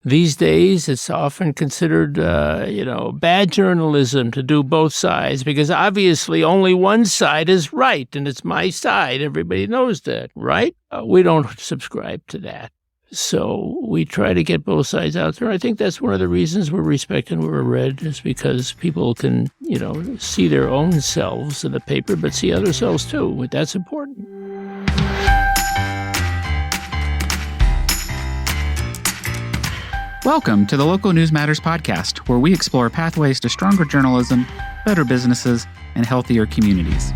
These days, it's often considered, bad journalism to do both sides because obviously only one side is right, and it's my side. Everybody knows that, right? We don't subscribe to that. So we try to get both sides out there. I think that's one of the reasons we're respected and we're read is because people can, see their own selves in the paper, but see other selves too. That's important. Welcome to the Local News Matters podcast, where we explore pathways to stronger journalism, better businesses, and healthier communities.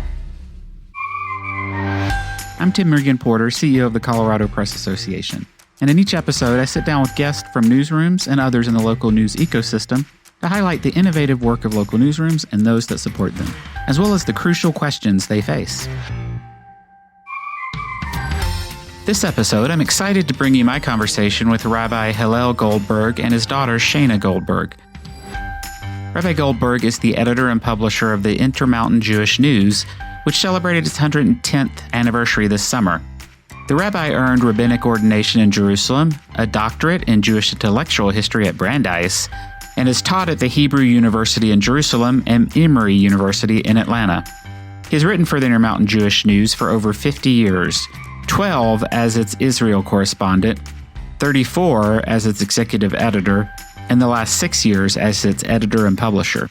I'm Tim Mergen-Porter, CEO of the Colorado Press Association. And in each episode, I sit down with guests from newsrooms and others in the local news ecosystem to highlight the innovative work of local newsrooms and those that support them, as well as the crucial questions they face. This episode, I'm excited to bring you my conversation with Rabbi Hillel Goldberg and his daughter Shana Goldberg. Rabbi Goldberg is the editor and publisher of the Intermountain Jewish News, which celebrated its 110th anniversary this summer. The rabbi earned rabbinic ordination in Jerusalem, a doctorate in Jewish intellectual history at Brandeis, and is taught at the Hebrew University in Jerusalem and Emory University in Atlanta. He has written for the Intermountain Jewish News for over 50 years, 12 as its Israel correspondent, 34 as its executive editor, and the last 6 years as its editor and publisher.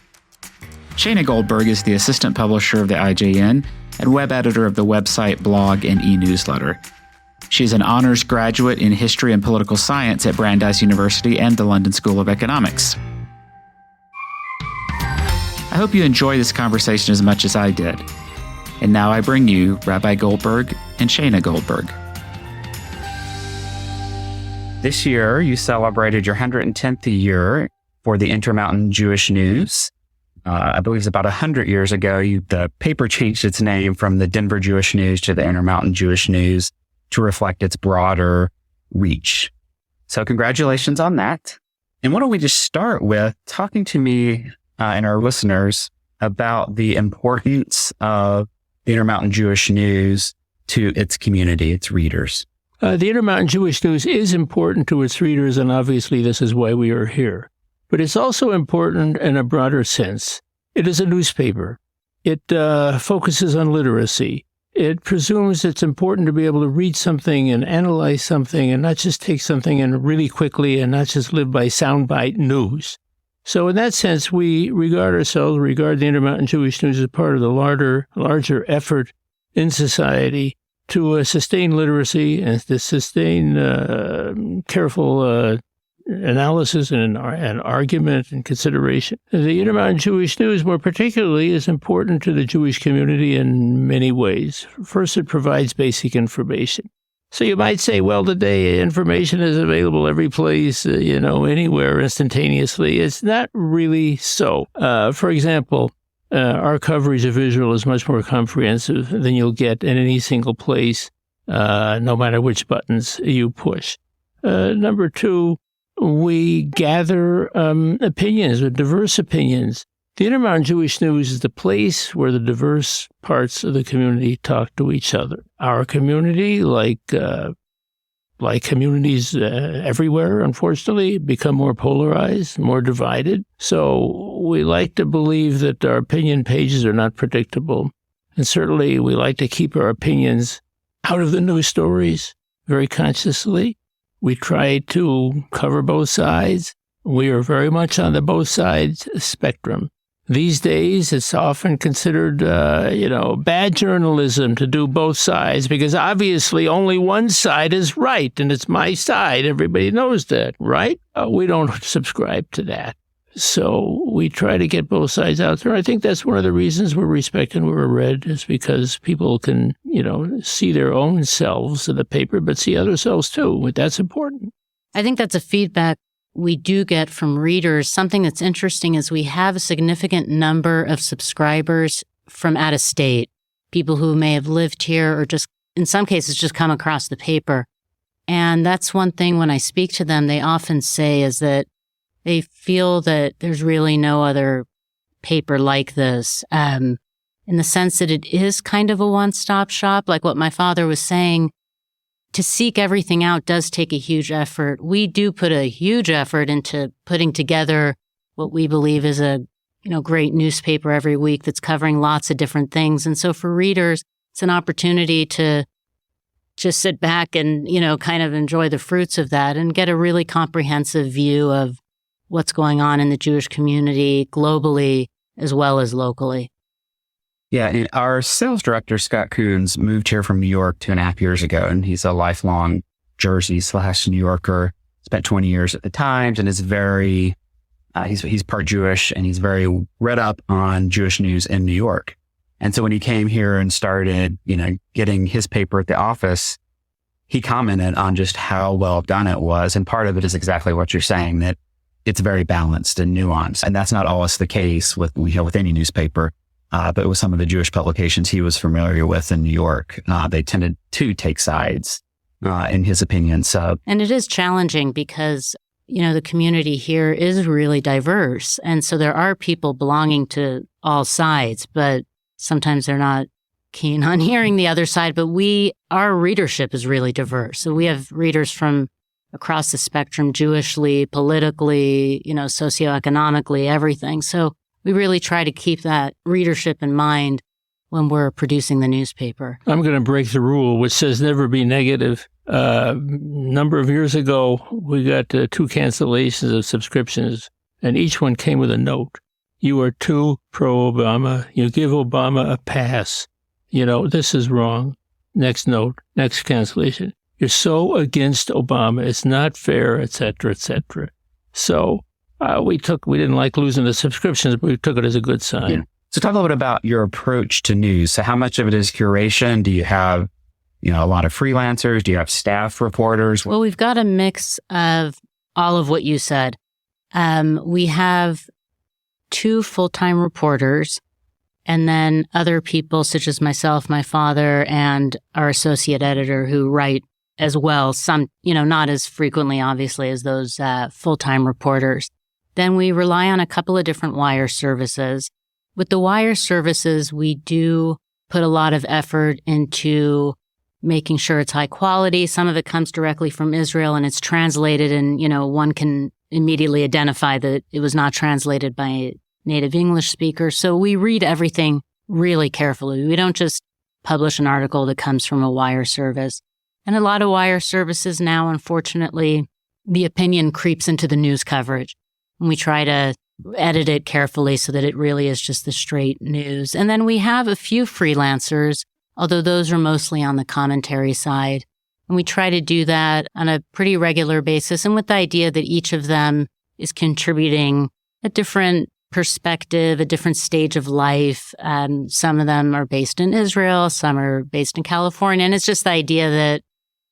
Shana Goldberg is the assistant publisher of the IJN and web editor of the website, blog, and e-newsletter. She's an honors graduate in history and political science at Brandeis University and the London School of Economics. I hope you enjoy this conversation as much as I did. And now I bring you Rabbi Goldberg and Shana Goldberg. This year, you celebrated your 110th year for the Intermountain Jewish News. I believe it's about 100 years ago, the paper changed its name from the Denver Jewish News to the Intermountain Jewish News to reflect its broader reach. So congratulations on that. And why don't we just start with talking to me and our listeners about the importance of the Intermountain Jewish News to its community, its readers. The Intermountain Jewish News is important to its readers, and obviously this is why we are here. But it's also important in a broader sense. It is a newspaper. It focuses on literacy. It presumes it's important to be able to read something and analyze something and not just take something in really quickly and not just live by soundbite news. So in that sense, we regard the Intermountain Jewish News as part of the larger effort in society to sustain literacy and to sustain careful analysis and argument and consideration. The Intermountain Jewish News, more particularly, is important to the Jewish community in many ways. First, it provides basic information. So you might say, well, today information is available every place, anywhere instantaneously. It's not really so. For example, our coverage of Israel is much more comprehensive than you'll get in any single place, no matter which buttons you push. Number two, we gather opinions, diverse opinions. The Intermountain Jewish News is the place where the diverse parts of the community talk to each other. Our community, like communities everywhere, unfortunately, become more polarized, more divided. So we like to believe that our opinion pages are not predictable. And certainly we like to keep our opinions out of the news stories very consciously. We try to cover both sides. We are very much on the both sides spectrum. These days, it's often considered, bad journalism to do both sides because obviously only one side is right, and it's my side. Everybody knows that, right? We don't subscribe to that. So we try to get both sides out there. I think that's one of the reasons we're respected and we're read is because people can, see their own selves in the paper, but see other selves too. That's important. I think that's a feedback we do get from readers. Something that's interesting is we have a significant number of subscribers from out of state, people who may have lived here or just, in some cases, just come across the paper. And that's one thing when I speak to them, they often say is that they feel that there's really no other paper like this, in the sense that it is kind of a one-stop shop. Like what my father was saying, to seek everything out does take a huge effort. We do put a huge effort into putting together what we believe is a great newspaper every week that's covering lots of different things. And so for readers, it's an opportunity to just sit back and, kind of enjoy the fruits of that and get a really comprehensive view of what's going on in the Jewish community globally as well as locally. Yeah, and our sales director, Scott Coons, moved here from New York 2.5 years ago, and he's a lifelong Jersey/New Yorker, spent 20 years at the Times, and is very, he's part Jewish, and he's very read up on Jewish news in New York. And so when he came here and started, getting his paper at the office, he commented on just how well done it was. And part of it is exactly what you're saying, that it's very balanced and nuanced. And that's not always the case with any newspaper. But with some of the Jewish publications he was familiar with in New York, they tended to take sides, in his opinion. So, and it is challenging because, the community here is really diverse. And so there are people belonging to all sides, but sometimes they're not keen on hearing the other side. But our readership is really diverse. So we have readers from across the spectrum, Jewishly, politically, socioeconomically, everything. So we really try to keep that readership in mind when we're producing the newspaper. I'm going to break the rule, which says never be negative. A number of years ago, we got 2 cancellations of subscriptions, and each one came with a note. You are too pro-Obama. You give Obama a pass. This is wrong. Next note, next cancellation. You're so against Obama. It's not fair, et cetera, et cetera. So we didn't like losing the subscriptions, but we took it as a good sign. Yeah. So talk a little bit about your approach to news. So how much of it is curation? Do you have, a lot of freelancers? Do you have staff reporters? Well, we've got a mix of all of what you said. We have 2 full-time reporters, and then other people such as myself, my father, and our associate editor who write as well. Some, not as frequently, obviously, as those full-time reporters. Then we rely on a couple of different wire services. With the wire services, we do put a lot of effort into making sure it's high quality. Some of it comes directly from Israel and it's translated, and, one can immediately identify that it was not translated by a native English speaker. So we read everything really carefully. We don't just publish an article that comes from a wire service. And a lot of wire services now, unfortunately, the opinion creeps into the news coverage. And we try to edit it carefully so that it really is just the straight news. And then we have a few freelancers, although those are mostly on the commentary side. And we try to do that on a pretty regular basis, and with the idea that each of them is contributing a different perspective, a different stage of life. Some of them are based in Israel, some are based in California. And it's just the idea that,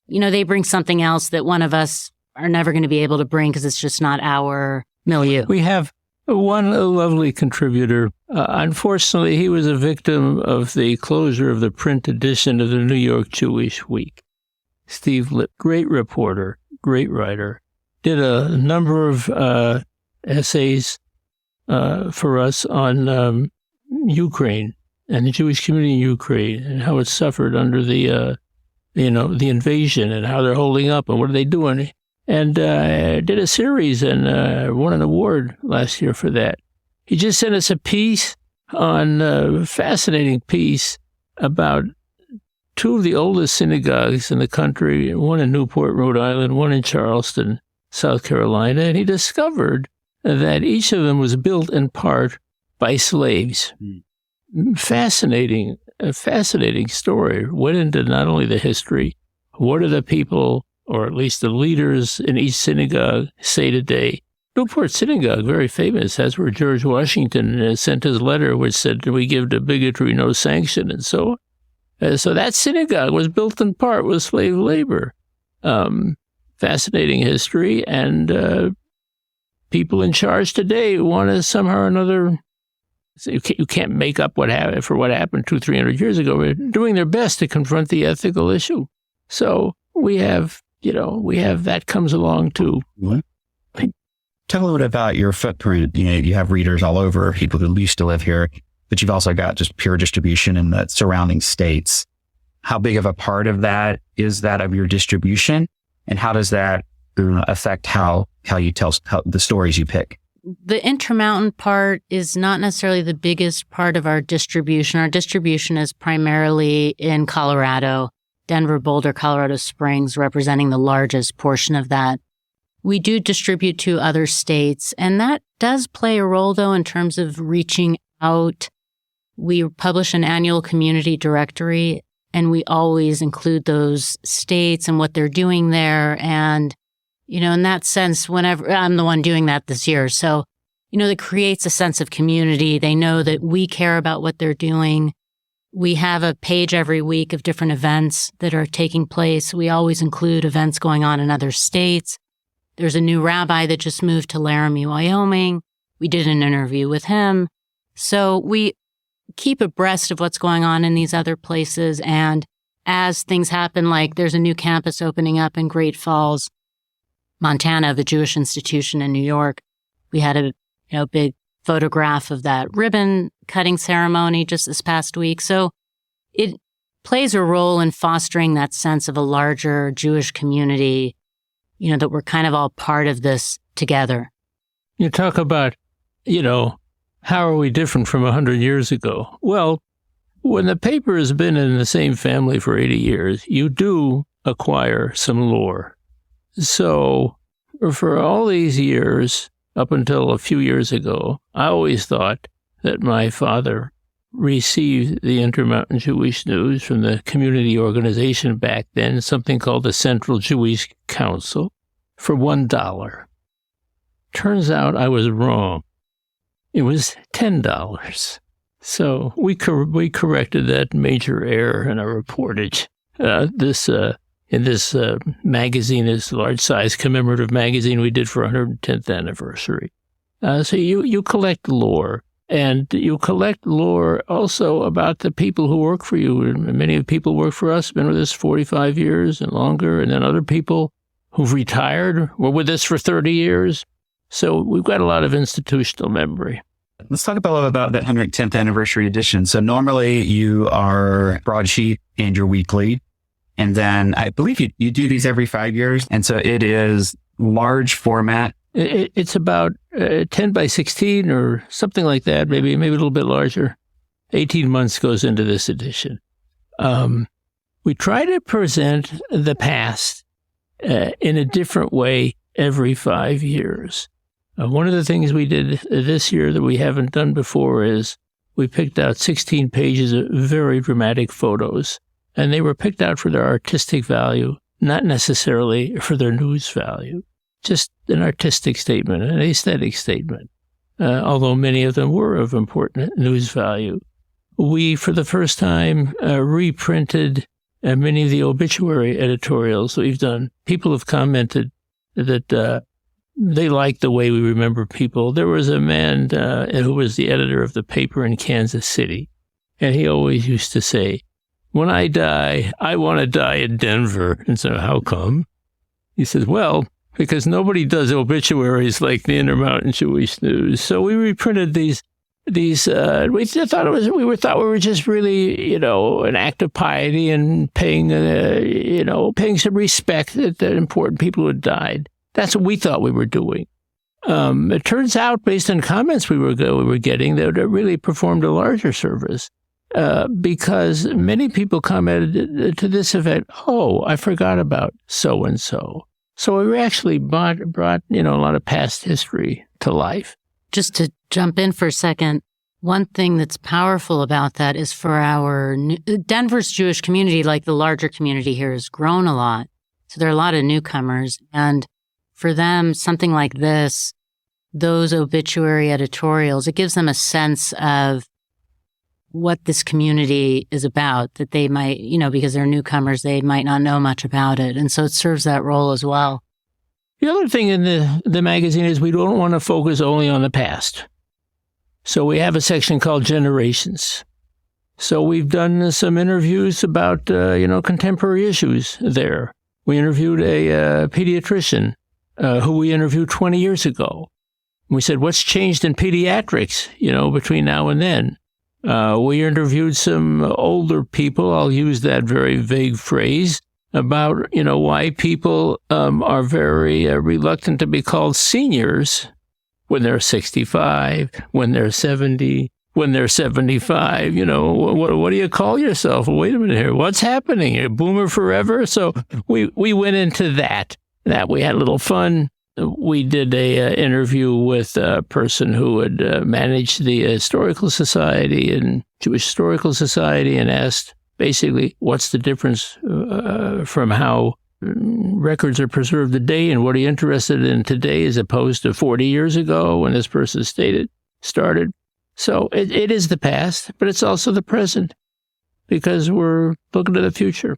they bring something else that one of us are never going to be able to bring because it's just not our milieu. We have one lovely contributor. Unfortunately, he was a victim of the closure of the print edition of the New York Jewish Week. Steve Lipp, great reporter, great writer, did a number of essays for us on Ukraine and the Jewish community in Ukraine and how it suffered under the invasion and how they're holding up and what are they doing. And did a series and won an award last year for that. He just sent us a piece a fascinating piece about 2 of the oldest synagogues in the country, one in Newport, Rhode Island, one in Charleston, South Carolina. And he discovered that each of them was built in part by slaves. Fascinating story. Went into not only the history, what do the people, or at least the leaders in each synagogue, say today. Newport Synagogue, very famous. That's where George Washington sent his letter, which said, we give to bigotry no sanction, and so on. So that synagogue was built in part with slave labor. Fascinating history, and people in charge today want to somehow or another. You can't make up what happened 200-300 years ago. They're doing their best to confront the ethical issue. So we have that comes along too. What? Tell a little bit about your footprint. You have readers all over, people who used to live here, but you've also got just pure distribution in the surrounding states. How big of a part of that is that of your distribution? And how does that affect how you tell the stories you pick? The Intermountain part is not necessarily the biggest part of our distribution. Our distribution is primarily in Colorado, Denver, Boulder, Colorado Springs, representing the largest portion of that. We do distribute to other states, and that does play a role, though, in terms of reaching out. We publish an annual community directory, and we always include those states and what they're doing there. And, in that sense, whenever I'm the one doing that this year. So, it creates a sense of community. They know that we care about what they're doing. We have a page every week of different events that are taking place. We always include events going on in other states. There's a new rabbi that just moved to Laramie, Wyoming. We did an interview with him. So we keep abreast of what's going on in these other places. And as things happen, like there's a new campus opening up in Great Falls, Montana, of a Jewish institution in New York. We had a big photograph of that ribbon cutting ceremony just this past week. So it plays a role in fostering that sense of a larger Jewish community, that we're kind of all part of this together. You talk about, how are we different from 100 years ago? Well, when the paper has been in the same family for 80 years, you do acquire some lore. So for all these years, up until a few years ago, I always thought that my father received the Intermountain Jewish News from the community organization back then, something called the Central Jewish Council, for $1. Turns out I was wrong. It was $10. So we corrected that major error in our reportage. In this magazine, this large-size commemorative magazine we did for 110th anniversary. So you collect lore, and you collect lore also about the people who work for you. And many of the people who work for us have been with us 45 years and longer, and then other people who've retired were with us for 30 years. So we've got a lot of institutional memory. Let's talk a little about that 110th anniversary edition. So normally you are broadsheet and you're weekly. And then I believe you do these every 5 years. And so it is large format. It's about 10 by 16 or something like that, maybe a little bit larger. 18 months goes into this edition. We try to present the past in a different way every 5 years. One of the things we did this year that we haven't done before is we picked out 16 pages of very dramatic photos. And they were picked out for their artistic value, not necessarily for their news value. Just an artistic statement, an aesthetic statement, although many of them were of important news value. We, for the first time, reprinted many of the obituary editorials that we've done. People have commented that they like the way we remember people. There was a man who was the editor of the paper in Kansas City, and he always used to say, "When I die, I want to die in Denver." And so, how come? He says, "Well, because nobody does obituaries like the Intermountain Jewish News." So we reprinted these. We thought we were just really, an act of piety and paying some respect to important people who had died. That's what we thought we were doing. It turns out, based on comments we were getting, that it really performed a larger service. Because many people commented to this event, "Oh, I forgot about so-and-so." So we actually brought a lot of past history to life. Just to jump in for a second, one thing that's powerful about that is for our Denver's Jewish community, like the larger community here, has grown a lot. So there are a lot of newcomers. And for them, something like this, those obituary editorials, it gives them a sense of what this community is about, that they might, because they're newcomers, they might not know much about it. And so it serves that role as well. The other thing in the magazine is we don't want to focus only on the past. So we have a section called Generations. So we've done some interviews about, contemporary issues there. We interviewed a pediatrician who we interviewed 20 years ago. We said, what's changed in pediatrics, between now and then? We interviewed some older people. I'll use that very vague phrase about, why people are very reluctant to be called seniors when they're 65, when they're 70, when they're 75. What do you call yourself? Well, wait a minute here. What's happening? A boomer forever? So we went into that. We had a little fun. We did a interview with a person who had managed the Historical Society and Jewish Historical Society, and asked basically what's the difference from how records are preserved today, and what are you interested in today as opposed to 40 years ago when this person started. So it is the past, but it's also the present, because we're looking to the future.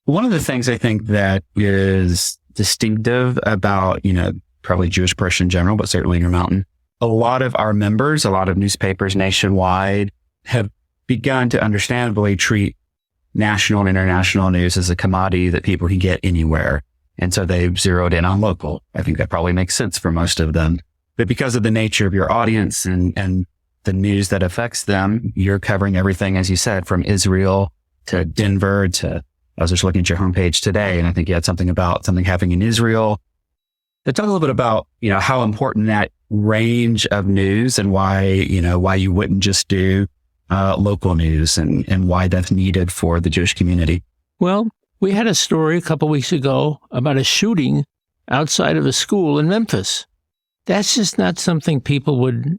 One of the things I think that is distinctive about, probably Jewish press in general, but certainly Intermountain, a lot of our members, a lot of newspapers nationwide have begun to understandably treat national and international news as a commodity that people can get anywhere. And so they've zeroed in on local. I think that probably makes sense for most of them. But because of the nature of your audience and the news that affects them, you're covering everything, as you said, from Israel to Denver to, I was just looking at your homepage today, and I think you had something about something happening in Israel. Let's talk a little bit about, how important that range of news and why you wouldn't just do local news and why that's needed for the Jewish community. Well, we had a story a couple weeks ago about a shooting outside of a school in Memphis. That's just not something people would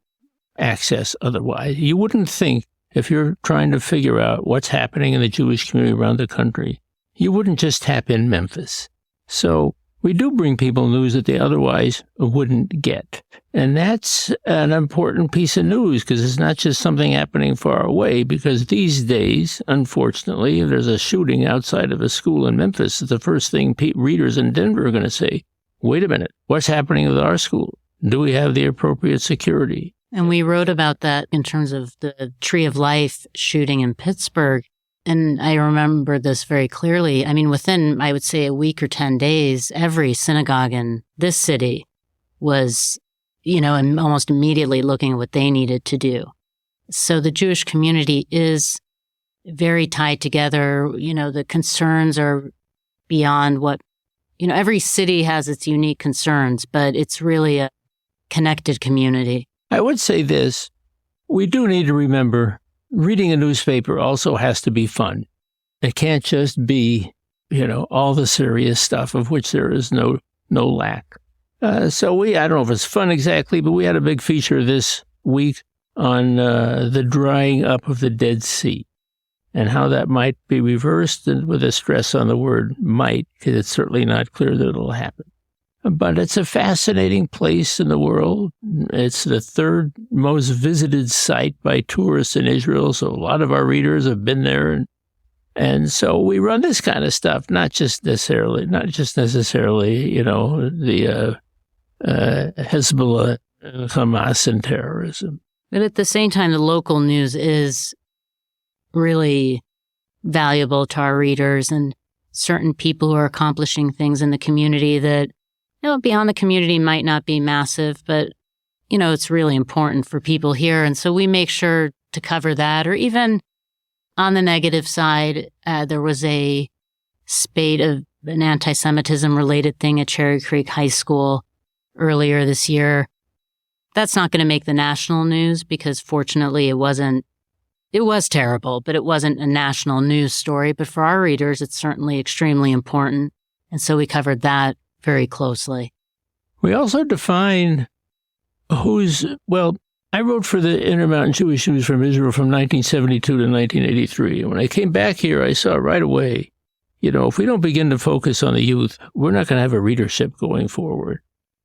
access otherwise. You wouldn't think, if you're trying to figure out what's happening in the Jewish community around the country, you wouldn't just tap in Memphis. So we do bring people news that they otherwise wouldn't get. And that's an important piece of news, because it's not just something happening far away, because these days, unfortunately, if there's a shooting outside of a school in Memphis, the first thing readers in Denver are going to say, wait a minute, what's happening with our school? Do we have the appropriate security? And we wrote about that in terms of the Tree of Life shooting in Pittsburgh. And I remember this very clearly. I mean, within, I would say, a week or 10 days, every synagogue in this city was, and almost immediately looking at what they needed to do. So the Jewish community is very tied together. The concerns are beyond what, every city has its unique concerns, but it's really a connected community. I would say this, we do need to remember, reading a newspaper also has to be fun. It can't just be, all the serious stuff of which there is no lack. So I don't know if it's fun exactly, but we had a big feature this week on the drying up of the Dead Sea and how that might be reversed, and with a stress on the word might, because it's certainly not clear that it'll happen. But it's a fascinating place in the world. It's the third most visited site by tourists in Israel, so a lot of our readers have been there. And so we run this kind of stuff, not just necessarily, the Hezbollah, Hamas, and terrorism. But at the same time, the local news is really valuable to our readers, and certain people who are accomplishing things in the community that, beyond the community might not be massive, but, it's really important for people here. And so we make sure to cover that. Or even on the negative side, there was a spate of an anti-Semitism related thing at Cherry Creek High School earlier this year. That's not going to make the national news, because fortunately it was terrible, but it wasn't a national news story. But for our readers, it's certainly extremely important. And so we covered that very closely. We also define I wrote for the Intermountain Jewish News from Israel from 1972 to 1983. And when I came back here, I saw right away, if we don't begin to focus on the youth, we're not going to have a readership going forward.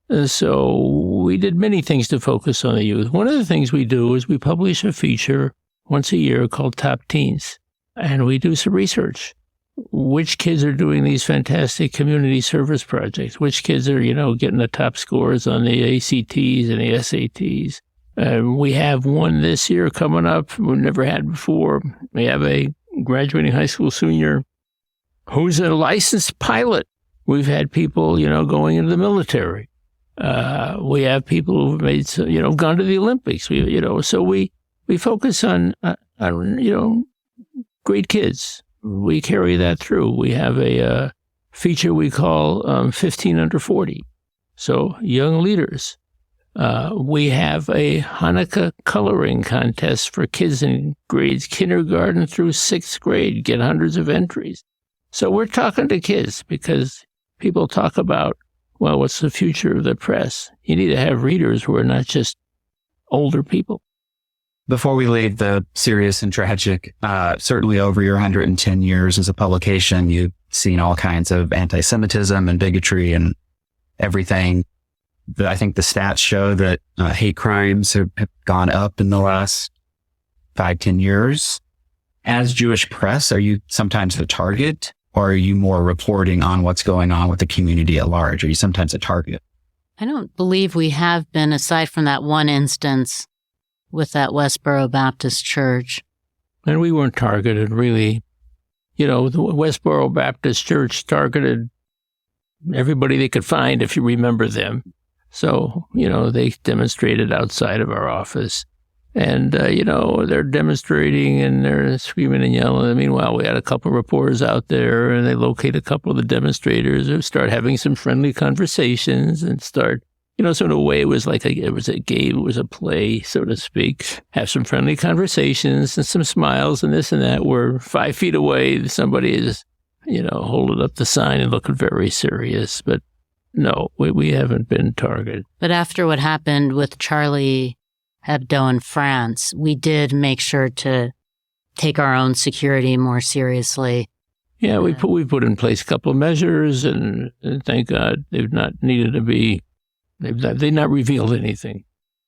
And so we did many things to focus on the youth. One of the things we do is we publish a feature once a year called Top Teens. And we do some research. Which kids are doing these fantastic community service projects? Which kids are, getting the top scores on the ACTs and the SATs? We have one this year coming up we've never had before. We have a graduating high school senior who's a licensed pilot. We've had people, going into the military. We have people who've made, gone to the Olympics. So we focus on great kids. we carry that through. We have a feature we call 15 under 40. So young leaders. We have a Hanukkah coloring contest for kids in grades kindergarten through 6th grade, get hundreds of entries. So we're talking to kids because people talk about, well, what's the future of the press? You need to have readers who are not just older people. Before we leave the serious and tragic, certainly over your 110 years as a publication, you've seen all kinds of anti-Semitism and bigotry and everything. I think the stats show that hate crimes have gone up in the last 5-10 years. As Jewish press, are you sometimes the target, or are you more reporting on what's going on with the community at large? Are you sometimes a target? I don't believe we have been, aside from that one instance with that Westboro Baptist Church. And we weren't targeted, really. The Westboro Baptist Church targeted everybody they could find, if you remember them. So, they demonstrated outside of our office. And, they're demonstrating and they're screaming and yelling. Meanwhile, we had a couple of reporters out there, and they locate a couple of the demonstrators who start having some friendly conversations and start, so in a way it was like it was a game, it was a play, so to speak. Have some friendly conversations and some smiles and this and that. We're 5 feet away. Somebody is, holding up the sign and looking very serious. But no, we haven't been targeted. But after what happened with Charlie Hebdo in France, we did make sure to take our own security more seriously. Yeah, we put in place a couple of measures, and thank God they've not needed to be. They've not revealed anything.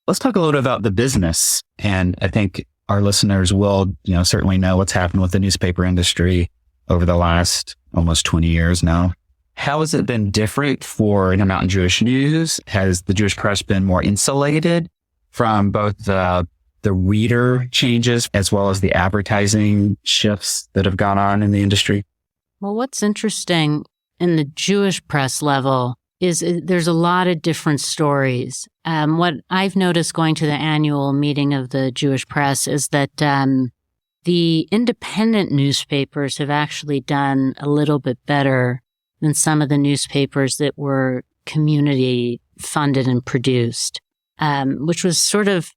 Let's talk a little bit about the business, and I think our listeners will, certainly know what's happened with the newspaper industry over the last almost 20 years now. How has it been different for Intermountain Jewish News? Has the Jewish press been more insulated from both the reader changes as well as the advertising shifts that have gone on in the industry? Well, what's interesting in the Jewish press level is there's a lot of different stories. What I've noticed going to the annual meeting of the Jewish press is that the independent newspapers have actually done a little bit better than some of the newspapers that were community funded and produced, which was sort of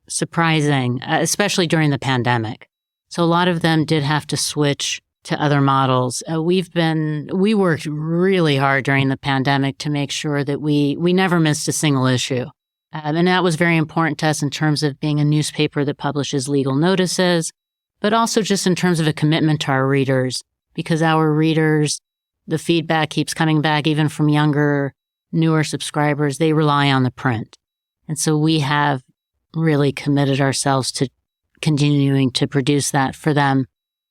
surprising, especially during the pandemic. So a lot of them did have to switch to other models. We worked really hard during the pandemic to make sure that we never missed a single issue. And that was very important to us in terms of being a newspaper that publishes legal notices, but also just in terms of a commitment to our readers, because our readers, the feedback keeps coming back, even from younger, newer subscribers. They rely on the print. And so we have really committed ourselves to continuing to produce that for them.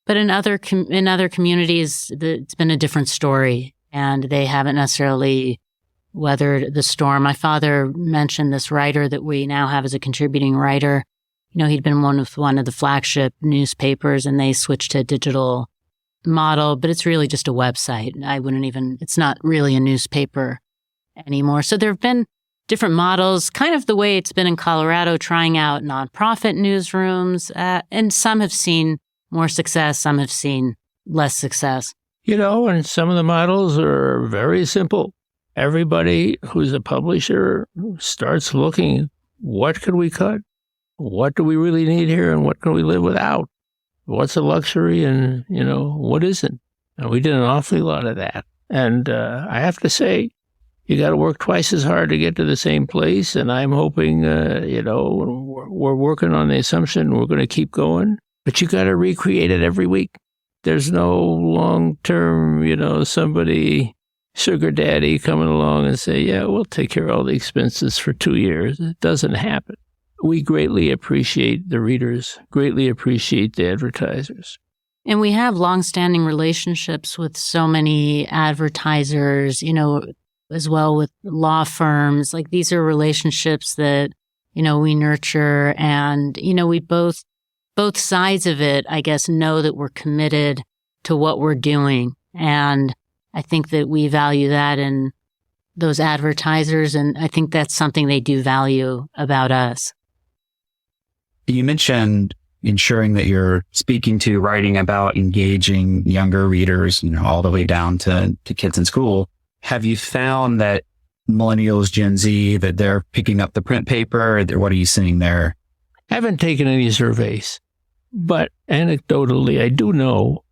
But in other communities, it's been a different story, and they haven't necessarily weathered the storm. My father mentioned this writer that we now have as a contributing writer. He'd been one of the flagship newspapers, and they switched to a digital model, but it's really just a website. It's not really a newspaper anymore. So there have been different models, kind of the way it's been in Colorado, trying out nonprofit newsrooms, and some have seen more success, some have seen less success. And some of the models are very simple. Everybody who's a publisher starts looking, what could we cut? What do we really need here, and what can we live without? What's a luxury and, what isn't? And we did an awfully lot of that. And I have to say, you got to work twice as hard to get to the same place. And I'm hoping, we're working on the assumption we're going to keep going. But you got to recreate it every week. There's no long-term, somebody, sugar daddy coming along and say, yeah, we'll take care of all the expenses for 2 years. It doesn't happen. We greatly appreciate the readers, greatly appreciate the advertisers. And we have longstanding relationships with so many advertisers, as well with law firms. Like, these are relationships that, we nurture, and, we both sides of it, I guess, know that we're committed to what we're doing. And I think that we value that in those advertisers, and I think that's something they do value about us. You mentioned ensuring that you're speaking to, writing about, engaging younger readers, all the way down to kids in school. Have you found that millennials, Gen Z, that they're picking up the print paper? What are you seeing there? I haven't taken any surveys, but anecdotally, I do know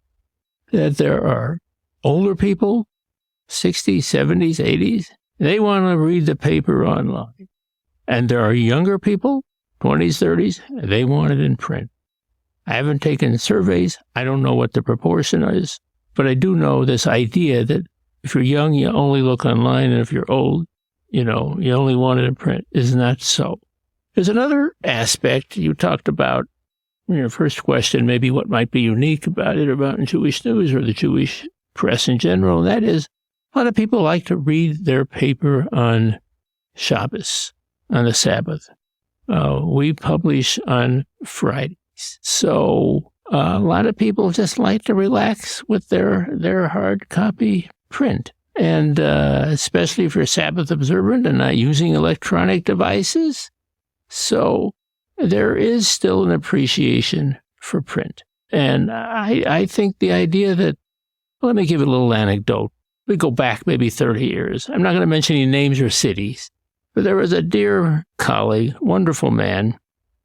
that there are older people, 60s, 70s, 80s, they want to read the paper online. And there are younger people, 20s, 30s, they want it in print. I haven't taken surveys. I don't know what the proportion is, but I do know this idea that if you're young, you only look online, and if you're old, you only want it in print is not so. There's another aspect you talked about in your first question, maybe what might be unique about it, about Jewish news or the Jewish press in general, and that is a lot of people like to read their paper on Shabbos, on the Sabbath. We publish on Fridays. So a lot of people just like to relax with their hard copy print. And especially if you're Sabbath observant and not using electronic devices. So there is still an appreciation for print. And I think the idea that, let me give a little anecdote. We go back maybe 30 years. I'm not going to mention any names or cities, but there was a dear colleague, wonderful man,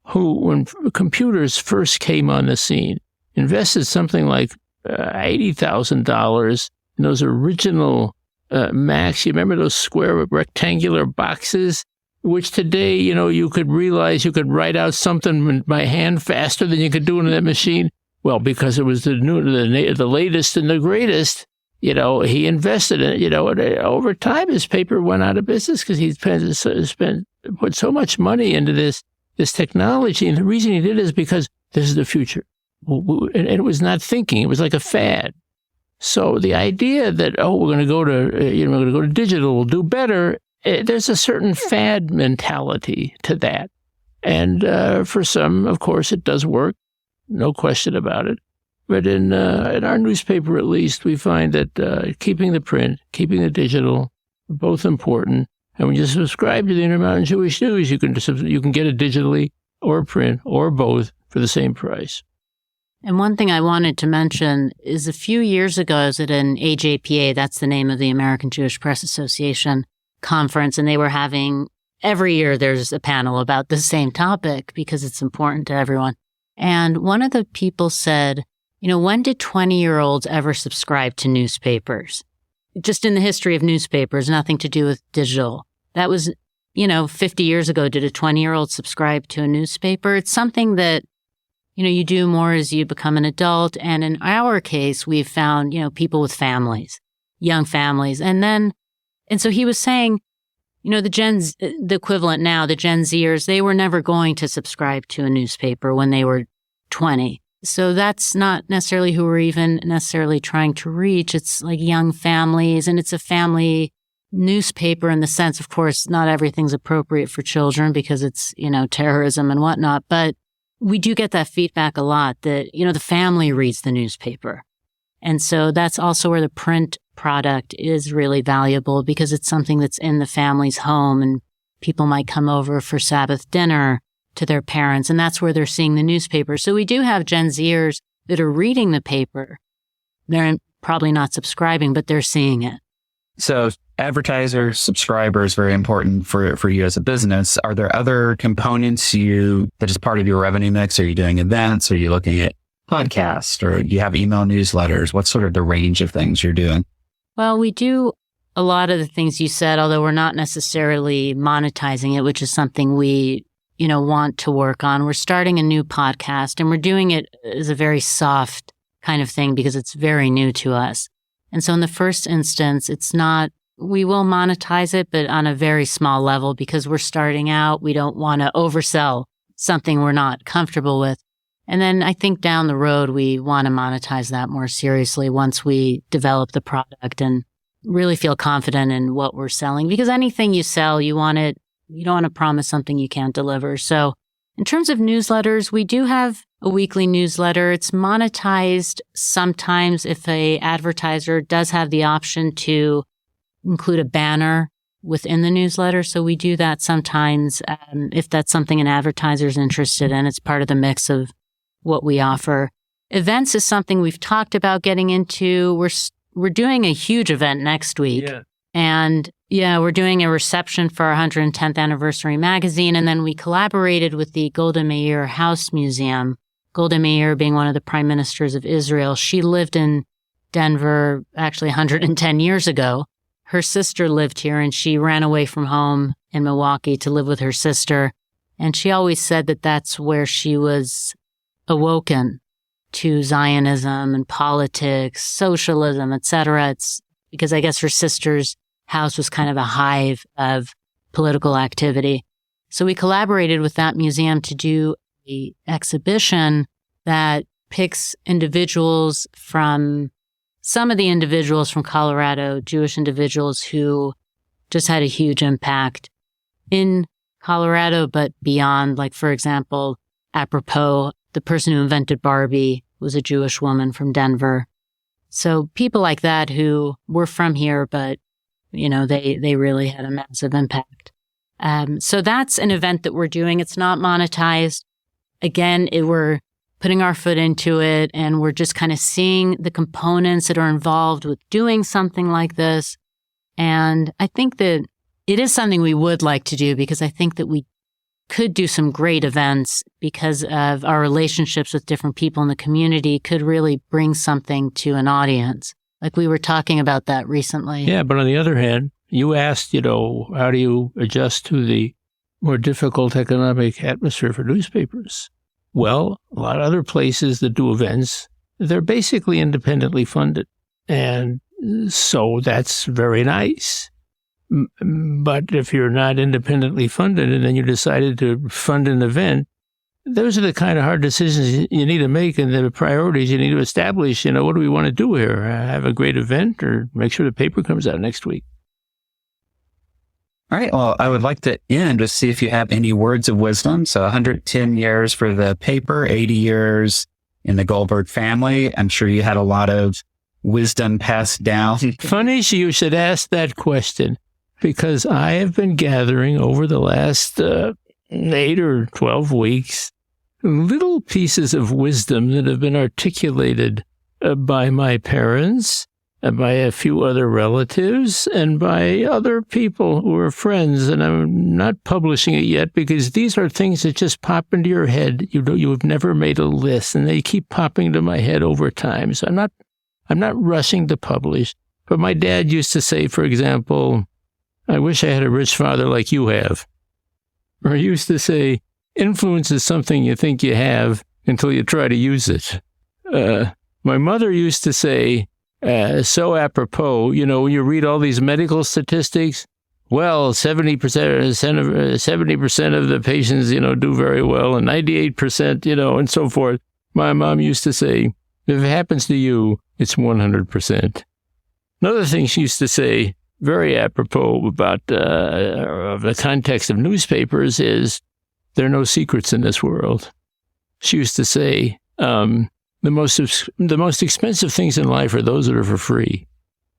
who, when computers first came on the scene, invested something like $80,000 in those original Macs. You remember those square rectangular boxes, which today, you could realize you could write out something by hand faster than you could do in that machine. Well, because it was the latest and the greatest, he invested in it. Over time, his paper went out of business because he put so much money into this technology. And the reason he did it is because this is the future. And it was not thinking. It was like a fad. So the idea that, we're going to go to digital, we'll do better. There's a certain fad mentality to that. And for some, of course, it does work. No question about it. But in our newspaper, at least, we find that keeping the print, keeping the digital, are both important. And when you subscribe to the Intermountain Jewish News, you can get it digitally or print or both for the same price. And one thing I wanted to mention is a few years ago, I was at an AJPA, that's the name of the American Jewish Press Association conference, and they were having, every year there's a panel about the same topic because it's important to everyone. And one of the people said, when did 20-year-olds ever subscribe to newspapers? Just in the history of newspapers, nothing to do with digital. That was, 50 years ago, did a 20-year-old subscribe to a newspaper? It's something that, you do more as you become an adult. And in our case, we've found, people with families, young families. And so he was saying, the equivalent now, the Gen Zers, they were never going to subscribe to a newspaper when they were 20. So that's not necessarily who we're even necessarily trying to reach. It's like young families, and it's a family newspaper in the sense, of course, not everything's appropriate for children because it's, terrorism and whatnot. But we do get that feedback a lot that, the family reads the newspaper. And so that's also where the print product is really valuable because it's something that's in the family's home, and people might come over for Sabbath dinner to their parents, and that's where they're seeing the newspaper. So we do have Gen Zers that are reading the paper. They're probably not subscribing, but they're seeing it. So advertisers, subscribers, very important for you as a business. Are there other components that is part of your revenue mix? Are you doing events? Are you looking at podcasts, or do you have email newsletters? What's sort of the range of things you're doing? Well, we do a lot of the things you said, although we're not necessarily monetizing it, which is something we, want to work on. We're starting a new podcast, and we're doing it as a very soft kind of thing because it's very new to us. And so in the first instance, we will monetize it, but on a very small level because we're starting out. We don't want to oversell something we're not comfortable with. And then I think down the road, we want to monetize that more seriously once we develop the product and really feel confident in what we're selling. Because anything you sell, you don't want to promise something you can't deliver. So in terms of newsletters, we do have a weekly newsletter. It's monetized sometimes if a advertiser does have the option to include a banner within the newsletter. So we do that sometimes if that's something an advertiser is interested in. It's part of the mix of what we offer. Events is something we've talked about getting into. We're doing a huge event next week. Yeah. And we're doing a reception for our 110th anniversary magazine. And then we collaborated with the Golda Meir House Museum. Golda Meir being one of the prime ministers of Israel. She lived in Denver actually 110 years ago. Her sister lived here and she ran away from home in Milwaukee to live with her sister. And she always said that that's where she was awoken to Zionism and politics, socialism, etc. It's because I guess her sister's house was kind of a hive of political activity. So we collaborated with that museum to do an exhibition that picks individuals from some of the individuals from Colorado, Jewish individuals who just had a huge impact in Colorado, but beyond. Like, for example, apropos, the person who invented Barbie was a Jewish woman from Denver. So people like that who were from here, but, they really had a massive impact. So that's an event that we're doing. It's not monetized. Again, we're putting our foot into it, and we're just kind of seeing the components that are involved with doing something like this. And I think that it is something we would like to do because I think that we could do some great events because of our relationships with different people in the community could really bring something to an audience. Like we were talking about that recently. Yeah, but on the other hand, you asked, how do you adjust to the more difficult economic atmosphere for newspapers? Well, a lot of other places that do events, they're basically independently funded. And so that's very nice. But if you're not independently funded and then you decided to fund an event, those are the kind of hard decisions you need to make and the priorities you need to establish. What do we want to do here? Have a great event or make sure the paper comes out next week? All right. Well, I would like to end to see if you have any words of wisdom. So 110 years for the paper, 80 years in the Goldberg family. I'm sure you had a lot of wisdom passed down. Funny you should ask that question because I have been gathering over the last 8 or 12 weeks little pieces of wisdom that have been articulated by my parents, by a few other relatives, and by other people who are friends. And I'm not publishing it yet because these are things that just pop into your head. You have never made a list, and they keep popping into my head over time. So I'm not rushing to publish. But my dad used to say, for example, I wish I had a rich father like you have. Or he used to say, influence is something you think you have until you try to use it. My mother used to say, so apropos, when you read all these medical statistics, well, 70% of the patients, do very well, and 98%, and so forth. My mom used to say, if it happens to you, it's 100%. Another thing she used to say, very apropos about the context of newspapers, is there are no secrets in this world. She used to say, the most expensive things in life are those that are for free.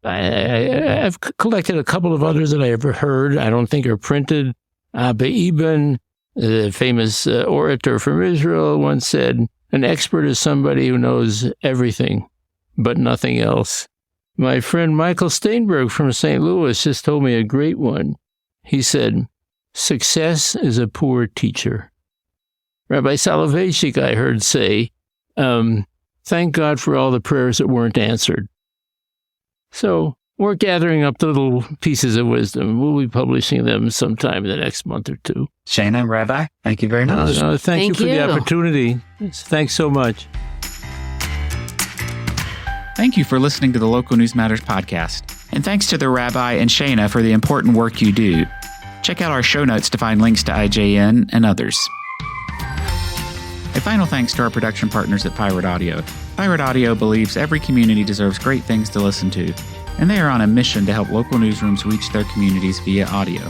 I've collected a couple of others that I ever heard. I don't think are printed. Abba Eban, the famous orator from Israel, once said, an expert is somebody who knows everything, but nothing else. My friend Michael Steinberg from St. Louis just told me a great one. He said, success is a poor teacher. Rabbi Soloveitchik, I heard say, thank God for all the prayers that weren't answered. So we're gathering up the little pieces of wisdom. We'll be publishing them sometime in the next month or two. Shana, Rabbi, thank you very much. Thank you for the opportunity. Thanks so much. Thank you for listening to the Local News Matters podcast. And thanks to the Rabbi and Shana for the important work you do. Check out our show notes to find links to IJN and others. A final thanks to our production partners at Pirate Audio. Pirate Audio believes every community deserves great things to listen to, and they are on a mission to help local newsrooms reach their communities via audio.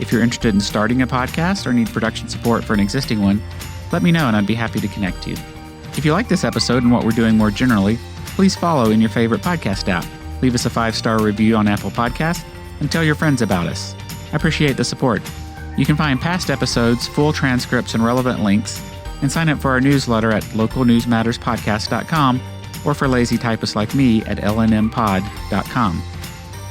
If you're interested in starting a podcast or need production support for an existing one, let me know and I'd be happy to connect you. If you like this episode and what we're doing more generally, please follow in your favorite podcast app. Leave us a 5-star review on Apple Podcasts and tell your friends about us. I appreciate the support. You can find past episodes, full transcripts, and relevant links And sign up for our newsletter at localnewsmatterspodcast.com or for lazy typists like me at lnmpod.com.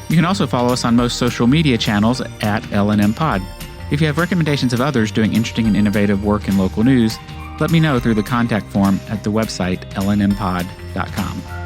You can also follow us on most social media channels at lnmpod. If you have recommendations of others doing interesting and innovative work in local news, let me know through the contact form at the website lnmpod.com.